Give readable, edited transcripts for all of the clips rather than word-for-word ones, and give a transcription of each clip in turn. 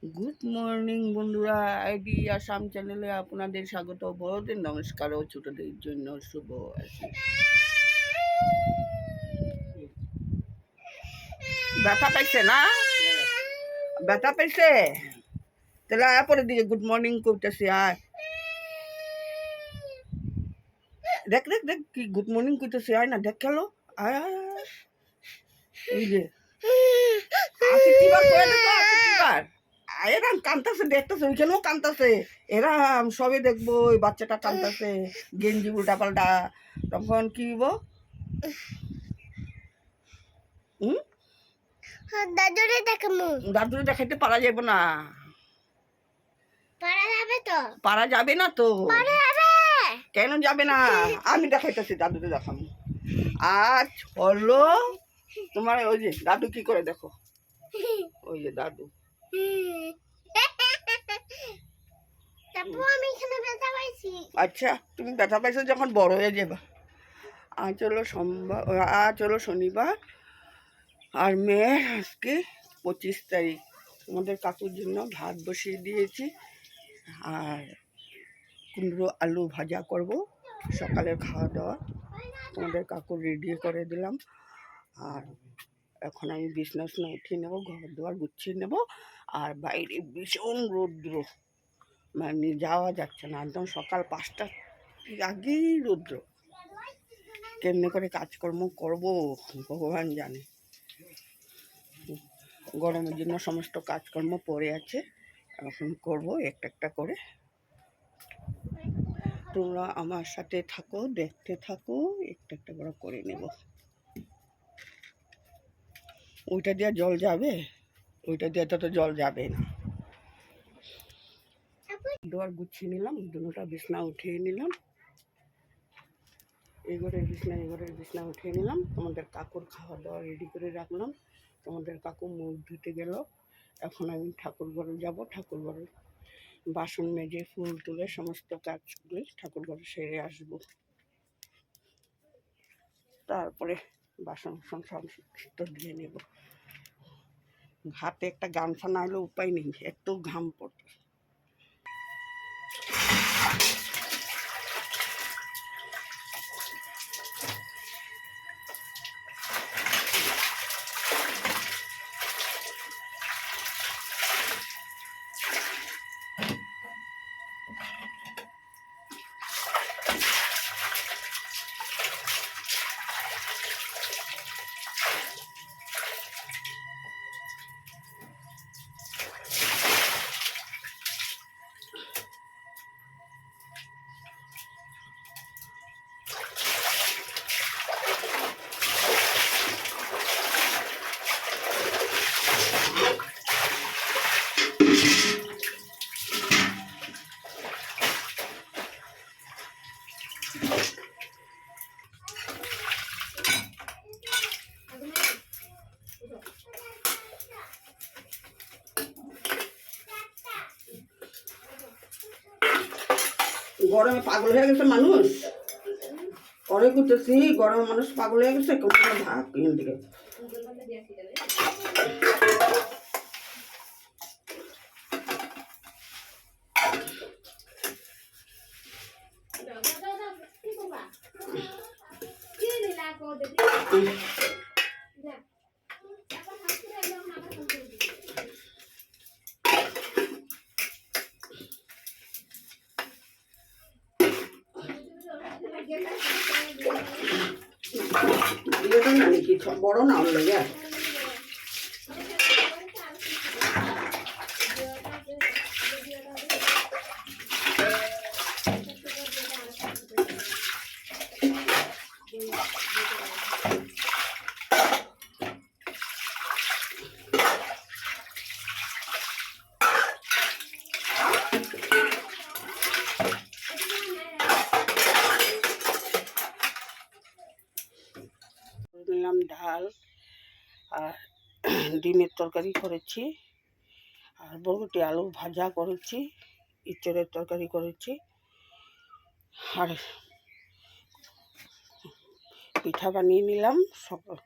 Good morning বন্ধুরা, ID Assam চ্যানেলে আপনাদের স্বাগত। বড়দের নমস্কার ও ছোটদের জন্য শুভ আশীষ। ব্যথা পাইছে না? ব্যথা পাইছে? তাহলে আয় পরে দিকে গুড মর্নিং করতেছি। আয় দেখ দেখ দেখ কি গুড মর্নিং করতেছি। আয় না দেখ খেলো। আয় আয় আয়। এই যে এরা কান্তাছে, দেখতেছে ওইখানেও কান্তাছে। এরা সবে দেখবো ওই বাচ্চাটা কান্তাছে, গেঞ্জি উল্টা পাল্টা। তখন কি হইব? দাদুরে দেখাইতে পারা যাবে না। পারা যাবে না তো। কেন যাবে না? আমি দেখাইতেছি, দাদুরে দেখাবো। আজ হলো তোমার ওই যে দাদু কি করে দেখো, ওই যে দাদু। আচ্ছা, তুমি ব্যথা পাইছো যখন বড় হয়ে যাবা। আজ হলো সোমবার, আজ হলো শনিবার, আর মেয়ের আজকে 25 তারিখ। তোমাদের কাকুর জন্য ভাত বসিয়ে দিয়েছি, আর কুমড়ো আলু ভাজা করব সকালের খাওয়া দাওয়া। তোমাদের কাকুর রেডি করে দিলাম। আর এখন আমি বিছনা উঠিয়ে নেবো, ঘর দুয়ার গুছিয়ে নেব। আর বাইরে ভীষণ রৌদ্র, মানে যাওয়া যাচ্ছে না। একদম সকাল 5টা আগেই রৌদ্র। কেমনে করে কাজকর্ম করব ভগবান জানে। গরমের জন্য সমস্ত কাজকর্ম পড়ে আছে, এখন করব একটা একটা করে। তোমরা আমার সাথে থাকো, দেখতে থাকো, একটা একটা করে নেব। ওইটা দিয়ে জল যাবে? ওইটা দিয়ে তো জল যাবে না। দুয়ার গুছিয়ে নিলাম, দুটা বিছনা উঠিয়ে নিলাম। এই ঘরের বিছনা উঠিয়ে নিলাম। তোমাদের কাকুর খাওয়া দাওয়া রেডি করে রাখলাম। তোমাদের কাকু মুখ ধুতে গেল। এখন আমি ঠাকুর ঘরে যাব। ঠাকুর ঘরে বাসন মেজে ফুল তুলে সমস্ত কাজগুলো ঠাকুর ঘরে সেরে আসবো। তারপরে বাসন সব ধুয়ে নেব। হাতে একটা গামছা না হলে উপায় নেই, এত ঘাম পড়ে। গরমে পাগল হয়ে গেছে মানুষ, পরে করতেছি। গরমে মানুষ পাগল হয়ে গেছে। কোনো ভাগ এখান থেকে নাকি বড় না হলো গে। দিলাম ডাল, আর ডিমের তরকারি করেছি, আর বরবটি আলু ভাজা করেছি, ইঁচড়ের তরকারি করেছি, আর পিঠা বানিয়ে নিলাম সকাল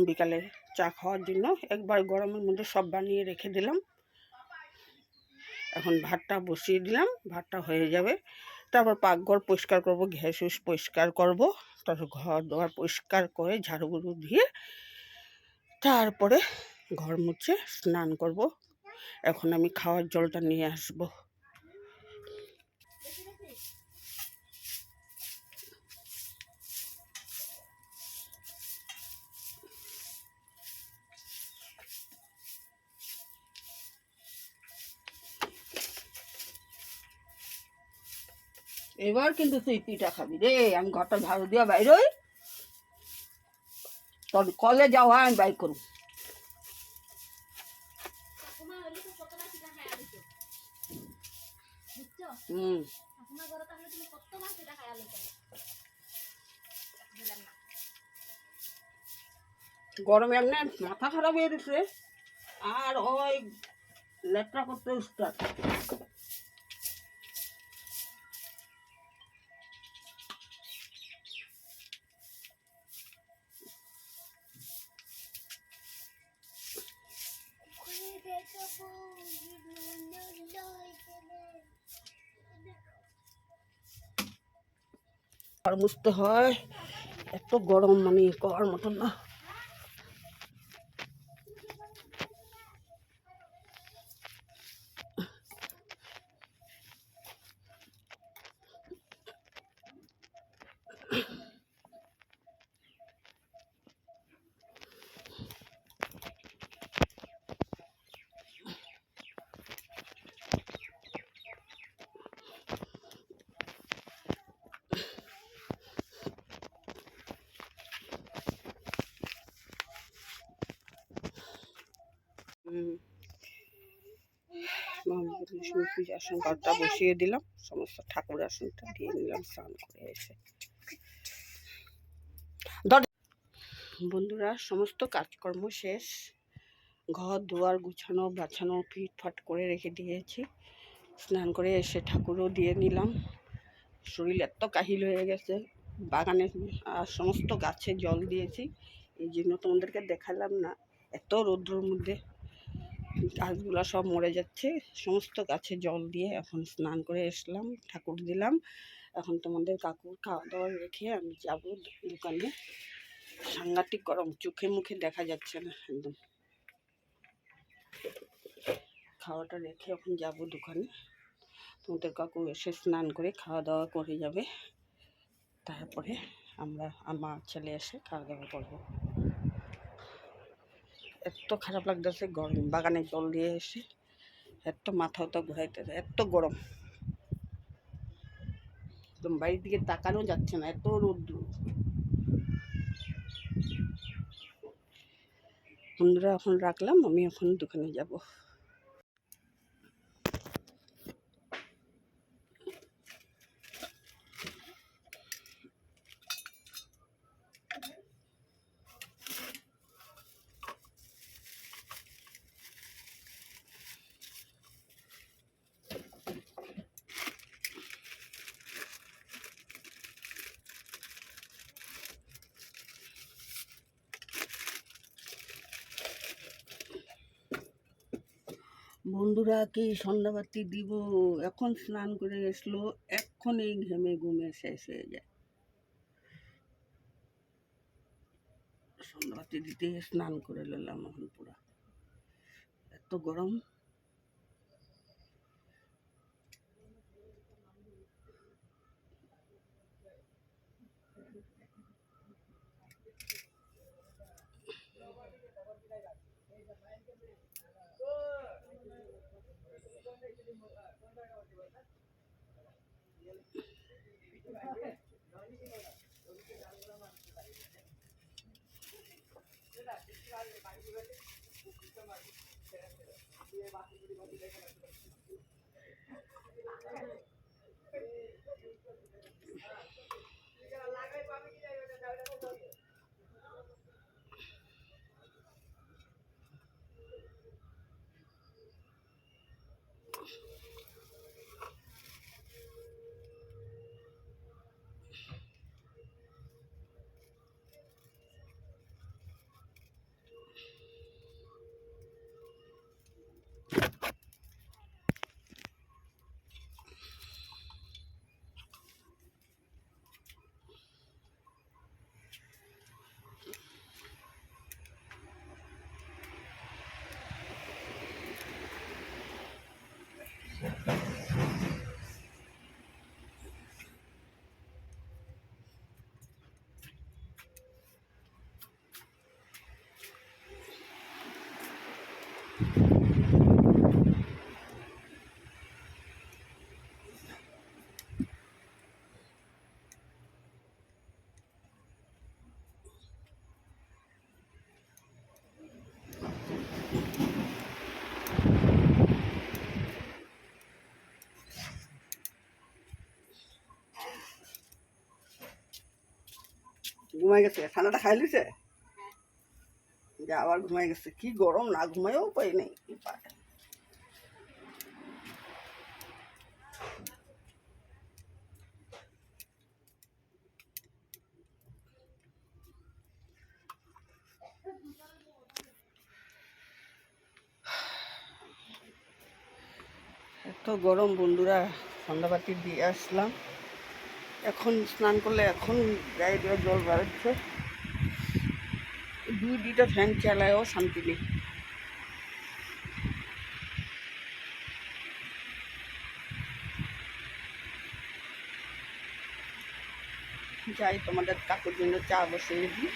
বিকালে চা খাওয়ার জন্য। একবার গরমের মধ্যে সব বানিয়ে রেখে দিলাম, এখন ভাতটা বসিয়ে দিলাম, ভাতটা হয়ে যাবে, তারপর পাকঘর পরিষ্কার করব, গ্যাস উস পরিষ্কার করব, তারপর ঘর দোয়ার পরিষ্কার করে ঝাড়ু গুঁড়ো দিয়ে তারপরে ঘর মুছে স্নান করব। এখন আমি খাওয়ার জলটা নিয়ে আসব। এবার কিন্তু তুই পিঠা খাবি রে। আমি ঘরটা ঝাড়ু দিয়া বাইরই, তোর কলে যাওয়া আমি বাই করব। গরমে এমনি মাথা খারাপ হয়ে গেছে, আর ওই লেট্রা করতে স্টার্ট। আর বুঝতে হয় এত গরম, মানে করার মতন না। লক্ষ্মী পূজা আসন ঘরটা বসিয়ে দিলাম, সমস্ত ঠাকুর আসনটা দিয়ে নিলাম স্নান করে এসে। বন্ধুরা, সমস্ত কাজকর্ম শেষ, ঘর দুয়ার গুছানো বাছানো ফিটফাট করে রেখে দিয়েছি। স্নান করে এসে ঠাকুরও দিয়ে নিলাম। শরীর এত কাহিল হয়ে গেছে, বাগানে আর সমস্ত গাছে জল দিয়েছি, এই জন্য তোমাদেরকে দেখালাম না। এত রৌদ্রের মধ্যে গাছগুলো সব মরে যাচ্ছে, সমস্ত গাছে জল দিয়ে এখন স্নান করে এসলাম, ঠাকুর দিলাম। এখন তোমাদের কাকুর খাওয়া দাওয়া রেখে আমি যাব দোকানে। সাংঘাতিক গরম, চোখে মুখে দেখা যাচ্ছে না একদম। খাওয়াটা রেখে এখন যাব দোকানে। তোমাদের কাকু এসে স্নান করে খাওয়া দাওয়া করে যাবে, তারপরে আমার ছেলে এসে খাওয়া দাওয়া করবো। এত খারাপ লাগতেছে গরম, বাগানে জল দিয়ে এসে এত মাথাও তো ঘুরাইতেছে, এত গরম, একদম বাড়ির দিকে তাকানো যাচ্ছে না, এত রোদ্র। বন্ধুরা, এখন রাখলাম, আমি এখন দোকানে যাব। বন্ধুরা, কি সন্ধ্যাবাতি দিব, এখন স্নান করে এসলো, এক্ষুনি ঘেমে ঘুমে শেষ হয়ে যায়। সন্ধ্যাবাতি দিতে স্নান করে নিলাম, এখন পুরা এত গরম। ঘুমাই গেছে, ঠান্ডাটা খাই লিছে, যে আবার ঘুমাই গেছে। কি গরম, না ঘুমাইও উপায় নেই। এত গরম বন্ধুরা, সন্ধ্যাবাতি দিয়ে আসলাম। এখন স্নান করলে এখন গায়ে দিয়ে জল বেরোচ্ছে। দুইটা ফ্যান চালায়ও শান্তি নেই। যাই, তোমাদের কাকুর জন্য চা বসিয়ে দিই।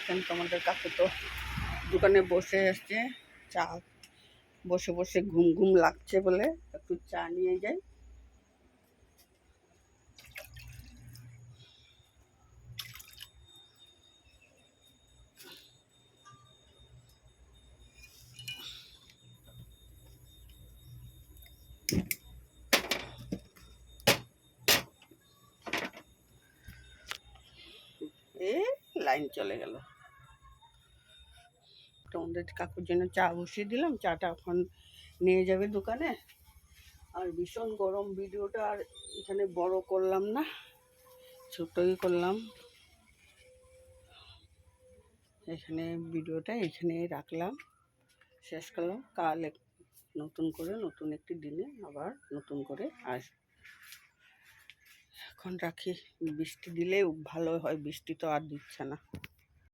কেন তোমাদের কাকু তো দোকানে বসে আসছে, চা বসে বসে ঘুম ঘুম লাগছে বলে একটু চা নিয়ে যাই। লাইন চলে গেল। তোমাদের কাকুর জন্য চা বসিয়ে দিলাম, চাটা এখন নিয়ে যাবে দোকানে। আর ভীষণ গরম, ভিডিওটা আর এখানে বড় করলাম না, ছোটই করলাম। এখানে ভিডিওটা এখানে রাখলাম, শেষ করলাম। কাল নতুন করে নতুন একটি দিনে আবার নতুন করে আসব। এখন রাখি, বৃষ্টি দিলে ভালো হয়, বৃষ্টি তো আর দিচ্ছে না।